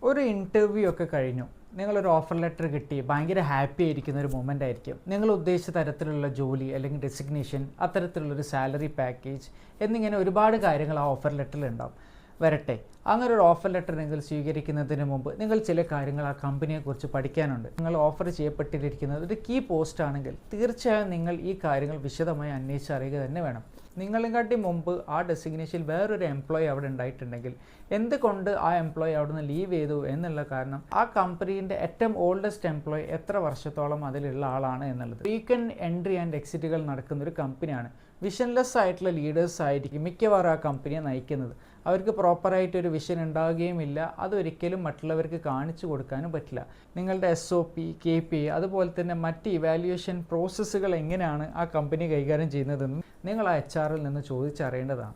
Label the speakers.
Speaker 1: ഒരു ഇൻ്റർവ്യൂ ഒക്കെ കഴിഞ്ഞു, നിങ്ങളൊരു ഓഫർ ലെറ്റർ കിട്ടി, ഭയങ്കര ഹാപ്പി ആയിരിക്കുന്ന ഒരു മൊമെൻ്റ് ആയിരിക്കും. നിങ്ങൾ ഉദ്ദേശിച്ച തരത്തിലുള്ള ജോലി അല്ലെങ്കിൽ ഡെസിഗ്നേഷൻ, അത്തരത്തിലുള്ളൊരു സാലറി പാക്കേജ് എന്നിങ്ങനെ ഒരുപാട് കാര്യങ്ങൾ ആ ഓഫർ ലെറ്ററിൽ ഉണ്ടാവും. വരട്ടെ, അങ്ങനെ ഒരു ഓഫർ ലെറ്റർ നിങ്ങൾ സ്വീകരിക്കുന്നതിന് മുമ്പ് നിങ്ങൾ ചില കാര്യങ്ങൾ ആ കമ്പനിയെക്കുറിച്ച് പഠിക്കാനുണ്ട്. നിങ്ങൾ ഓഫർ ചെയ്യപ്പെട്ടിരിക്കുന്നത് ഒരു കീ പോസ്റ്റ് ആണെങ്കിൽ തീർച്ചയായും നിങ്ങൾ ഈ കാര്യങ്ങൾ വിശദമായി അന്വേഷിച്ചറിയുക തന്നെ വേണം. നിങ്ങളെക്കാട്ടി മുമ്പ് ആ ഡെസിഗ്നേഷൻ വേറൊരു എംപ്ലോയി അവിടെ ഉണ്ടായിട്ടുണ്ടെങ്കിൽ എന്തുകൊണ്ട് ആ എംപ്ലോയി അവിടെ നിന്ന് ലീവ് ചെയ്തു എന്നുള്ള കാരണം ആ കമ്പനീൻ്റെ ഏറ്റവും ഓൾഡസ്റ്റ് എംപ്ലോയി എത്ര വർഷത്തോളം അതിലുള്ള ആളാണ് എന്നുള്ളത്. ഫ്രീക്വൻറ്റ് എൻട്രി ആൻഡ് എക്സിറ്റുകൾ നടക്കുന്ന ഒരു കമ്പനിയാണ്. വിഷൻലെസ് ആയിട്ടുള്ള ലീഡേഴ്സ് ആയിരിക്കും മിക്കവാറും ആ കമ്പനിയെ നയിക്കുന്നത്. അവർക്ക് പ്രോപ്പറായിട്ടൊരു വിഷൻ ഉണ്ടാകുകയുമില്ല. അതൊരിക്കലും മറ്റുള്ളവർക്ക് കാണിച്ചു കൊടുക്കാനും പറ്റില്ല. നിങ്ങളുടെ SOP, KPI അതുപോലെ തന്നെ മറ്റ് ഇവാലുവേഷൻ പ്രോസസ്സുകൾ എങ്ങനെയാണ് ആ കമ്പനി കൈകാര്യം ചെയ്യുന്നതെന്ന് നിങ്ങൾ ആ HR നിന്ന് ചോദിച്ചറിയേണ്ടതാണ്.